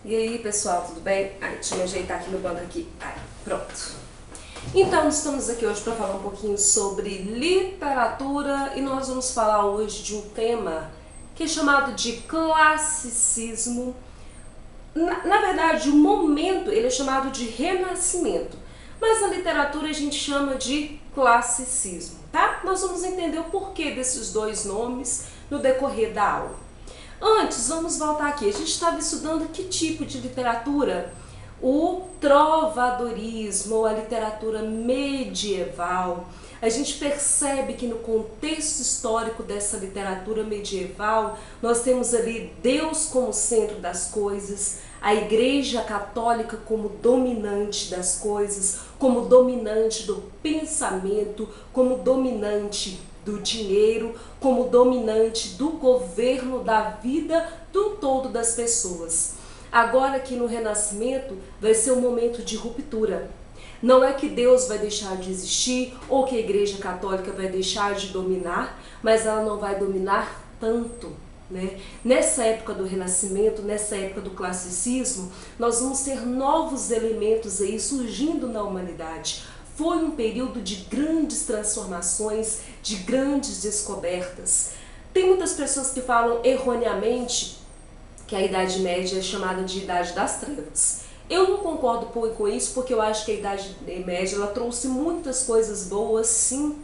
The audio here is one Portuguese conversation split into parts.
E aí, pessoal, tudo bem? Ai, deixa eu me ajeitar aqui no banco aqui. Ai, pronto. Então, estamos aqui hoje para falar um pouquinho sobre literatura e nós vamos falar hoje de um tema que é chamado de classicismo. Na verdade, o momento ele é chamado de renascimento, mas na literatura a gente chama de classicismo, tá? Nós vamos entender o porquê desses dois nomes no decorrer da aula. Antes, vamos voltar aqui. A gente estava estudando que tipo de literatura? O trovadorismo, ou a literatura medieval. A gente percebe que no contexto histórico dessa literatura medieval, nós temos ali Deus como centro das coisas, a Igreja Católica como dominante das coisas, como dominante do pensamento, como dominante do dinheiro, como dominante do governo da vida do todo das pessoas. Agora aqui no Renascimento vai ser um momento de ruptura. Não é que Deus vai deixar de existir ou que a Igreja Católica vai deixar de dominar, mas ela não vai dominar tanto, né? Nessa época do Renascimento, nessa época do classicismo, nós vamos ter novos elementos aí surgindo na humanidade. Foi um período de grandes transformações, de grandes descobertas. Tem muitas pessoas que falam erroneamente que a Idade Média é chamada de Idade das Trevas. Eu não concordo com isso, porque eu acho que a Idade Média ela trouxe muitas coisas boas, sim,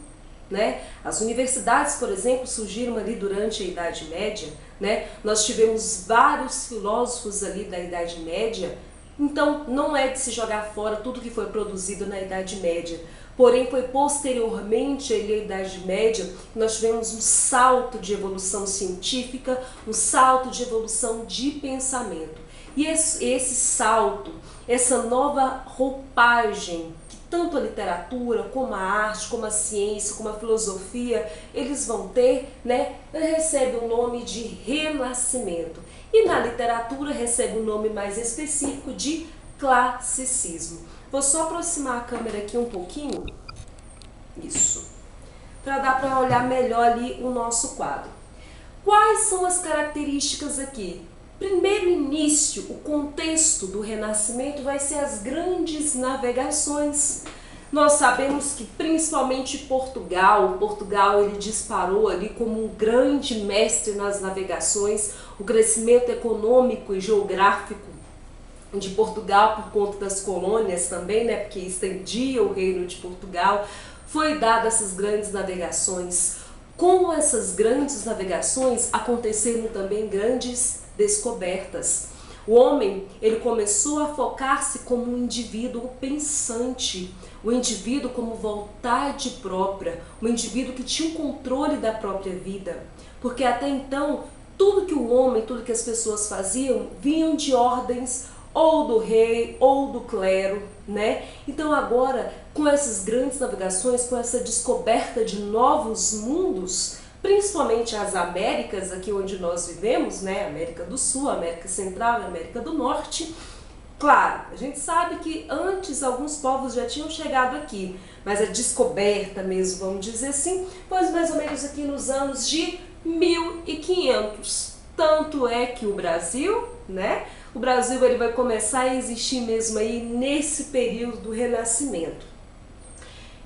né? As universidades, por exemplo, surgiram ali durante a Idade Média, né? Nós tivemos vários filósofos ali da Idade Média. Então, não é de se jogar fora tudo que foi produzido na Idade Média. Porém, foi posteriormente à Idade Média que nós tivemos um salto de evolução científica, um salto de evolução de pensamento. E esse salto, essa nova roupagem, que tanto a literatura, como a arte, como a ciência, como a filosofia, eles vão ter, né, recebe o nome de renascimento. E na literatura recebe um nome mais específico de classicismo. Vou só aproximar a câmera aqui um pouquinho, isso, para dar para olhar melhor ali o nosso quadro. Quais são as características aqui? Primeiro início, o contexto do Renascimento vai ser as grandes navegações. Nós sabemos que principalmente Portugal ele disparou ali como um grande mestre nas navegações, o crescimento econômico e geográfico de Portugal por conta das colônias também, né, porque estendia o reino de Portugal, foi dada essas grandes navegações. Com essas grandes navegações aconteceram também grandes descobertas. O homem, ele começou a focar-se como um indivíduo pensante, o indivíduo como vontade própria, o indivíduo que tinha o controle da própria vida. Porque até então, tudo que o homem, tudo que as pessoas faziam, vinham de ordens ou do rei ou do clero, né? Então agora, com essas grandes navegações, com essa descoberta de novos mundos, principalmente as Américas, aqui onde nós vivemos, né? América do Sul, América Central e América do Norte. Claro, a gente sabe que antes alguns povos já tinham chegado aqui, mas a descoberta mesmo, vamos dizer assim, foi mais ou menos aqui nos anos de 1500. Tanto é que o Brasil, né? O Brasil ele vai começar a existir mesmo aí nesse período do Renascimento.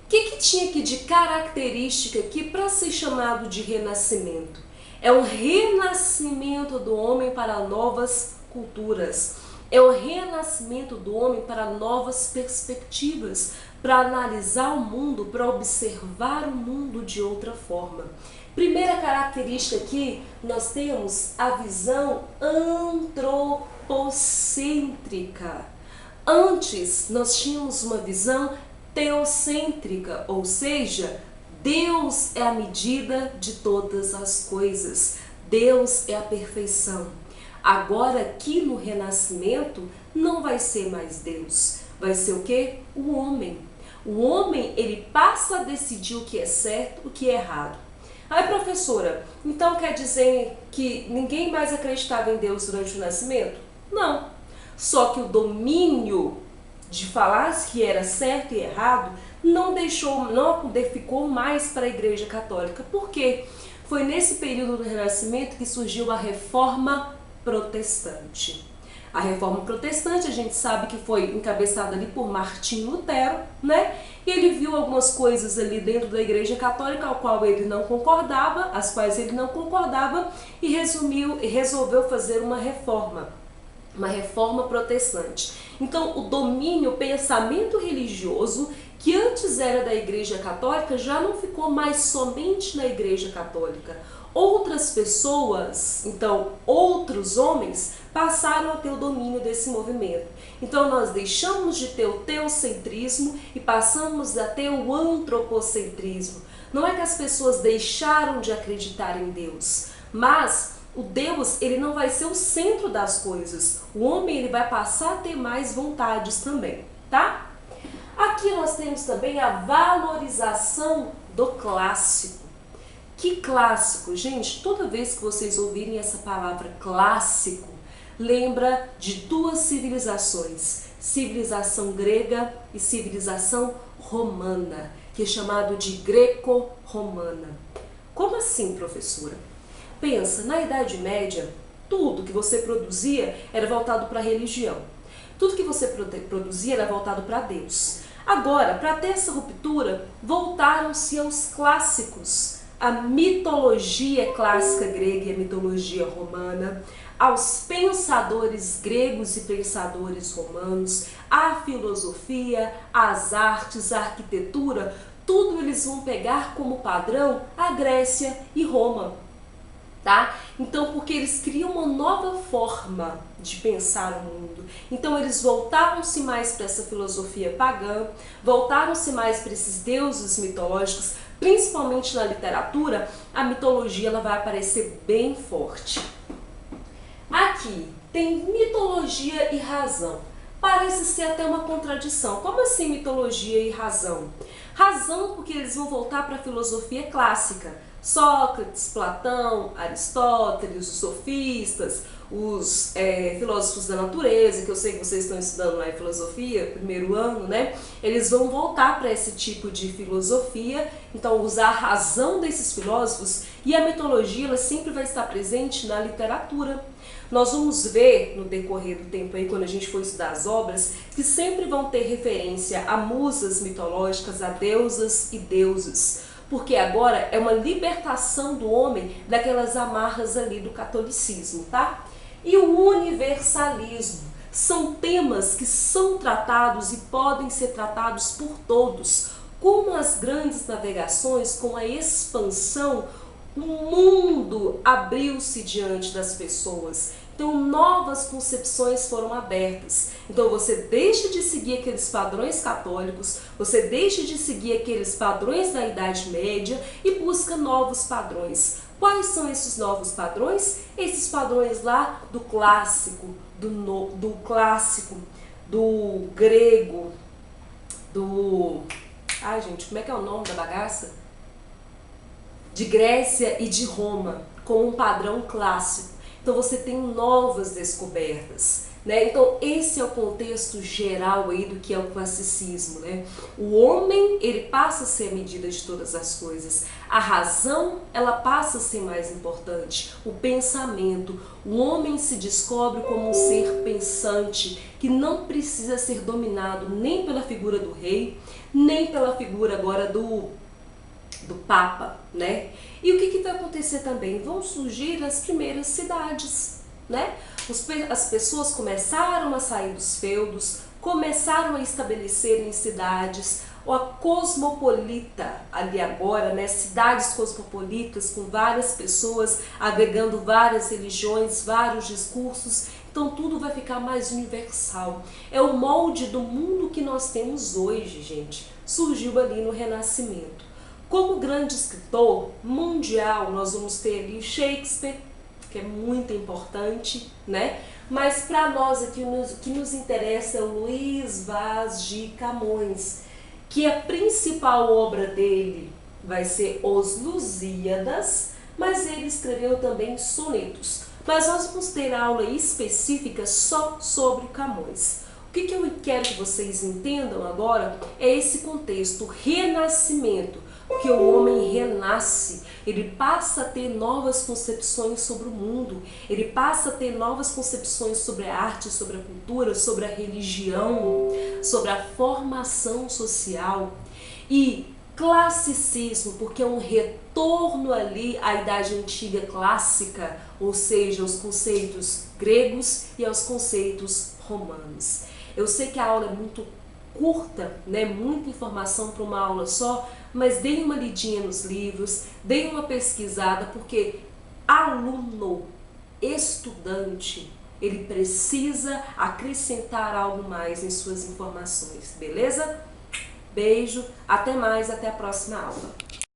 O que tinha aqui de característica aqui para ser chamado de renascimento? É o renascimento do homem para novas culturas. É o renascimento do homem para novas perspectivas, para analisar o mundo, para observar o mundo de outra forma. Primeira característica aqui, nós temos a visão antropocêntrica. Antes, nós tínhamos uma visão teocêntrica, ou seja, Deus é a medida de todas as coisas. Deus é a perfeição. Agora, aqui no Renascimento, não vai ser mais Deus. Vai ser o quê? O homem. O homem, ele passa a decidir o que é certo, o que é errado. Aí, professora, então quer dizer que ninguém mais acreditava em Deus durante o Nascimento? Não. Só que o domínio de falar que era certo e errado não ficou mais para a Igreja Católica. Por quê? Foi nesse período do Renascimento que surgiu a Reforma Protestante. A Reforma Protestante, a gente sabe que foi encabeçada ali por Martinho Lutero, né? E ele viu algumas coisas ali dentro da Igreja Católica as quais ele não concordava, e resolveu fazer uma reforma protestante. Então, o domínio, o pensamento religioso que antes era da Igreja Católica já não ficou mais somente na Igreja Católica. Outras pessoas, então outros homens, passaram a ter o domínio desse movimento. Então nós deixamos de ter o teocentrismo e passamos a ter o antropocentrismo. Não é que as pessoas deixaram de acreditar em Deus, mas o Deus, ele não vai ser o centro das coisas. O homem, ele vai passar a ter mais vontades também, tá? Aqui nós temos também a valorização do clássico. Que clássico? Gente, toda vez que vocês ouvirem essa palavra clássico, lembra de duas civilizações, civilização grega e civilização romana, que é chamado de greco-romana. Como assim, professora? Pensa, na Idade Média, tudo que você produzia era voltado para a religião. Tudo que você produzia era voltado para Deus. Agora, para ter essa ruptura, voltaram-se aos clássicos. A mitologia clássica grega e a mitologia romana, aos pensadores gregos e pensadores romanos, a filosofia, as artes, a arquitetura, tudo eles vão pegar como padrão a Grécia e Roma. Tá? Então, porque eles criam uma nova forma de pensar o mundo. Então, eles voltaram-se mais para essa filosofia pagã, voltaram-se mais para esses deuses mitológicos, principalmente na literatura, a mitologia ela vai aparecer bem forte. Aqui tem mitologia e razão. Parece ser até uma contradição. Como assim mitologia e razão? Razão porque eles vão voltar para a filosofia clássica. Sócrates, Platão, Aristóteles, os sofistas, os filósofos da natureza, que eu sei que vocês estão estudando lá em filosofia, primeiro ano, né? Eles vão voltar para esse tipo de filosofia, então usar a razão desses filósofos, e a mitologia ela sempre vai estar presente na literatura. Nós vamos ver no decorrer do tempo aí, quando a gente for estudar as obras, que sempre vão ter referência a musas mitológicas, a deusas e deuses. Porque agora é uma libertação do homem daquelas amarras ali do catolicismo, tá? E o universalismo são temas que são tratados e podem ser tratados por todos. Com as grandes navegações, com a expansão, o mundo abriu-se diante das pessoas. Então novas concepções foram abertas. Então você deixa de seguir aqueles padrões católicos, você deixa de seguir aqueles padrões da Idade Média e busca novos padrões. Quais são esses novos padrões? Esses padrões lá do clássico, do clássico, do grego, do... Ai gente, como é que é o nome da bagaça? De Grécia e de Roma, com um padrão clássico. Então você tem novas descobertas, né? Então esse é o contexto geral aí do que é o classicismo, né? O homem, ele passa a ser a medida de todas as coisas. A razão, ela passa a ser mais importante. O pensamento, o homem se descobre como um ser pensante, que não precisa ser dominado nem pela figura do rei, nem pela figura agora do Papa, né? E o que vai acontecer também? Vão surgir as primeiras cidades, né? As pessoas começaram a sair dos feudos, começaram a estabelecer em cidades, a cosmopolita ali agora, né? Cidades cosmopolitas com várias pessoas, agregando várias religiões, vários discursos. Então tudo vai ficar mais universal. É o molde do mundo que nós temos hoje, gente. Surgiu ali no Renascimento. Como grande escritor mundial, nós vamos ter ali Shakespeare, que é muito importante, né? Mas para nós aqui, o que nos interessa é o Luís Vaz de Camões, que a principal obra dele vai ser Os Lusíadas, mas ele escreveu também sonetos. Mas nós vamos ter aula específica só sobre Camões. O que eu quero que vocês entendam agora é esse contexto, renascimento. que o homem renasce, ele passa a ter novas concepções sobre o mundo, ele passa a ter novas concepções sobre a arte, sobre a cultura, sobre a religião, sobre a formação social. E classicismo, porque é um retorno ali à Idade Antiga clássica, ou seja, aos conceitos gregos e aos conceitos romanos. Eu sei que a aula é muito curta, né? Muita informação para uma aula só, mas deem uma lidinha nos livros, deem uma pesquisada, porque aluno, estudante, ele precisa acrescentar algo mais em suas informações, beleza? Beijo, até mais, até a próxima aula.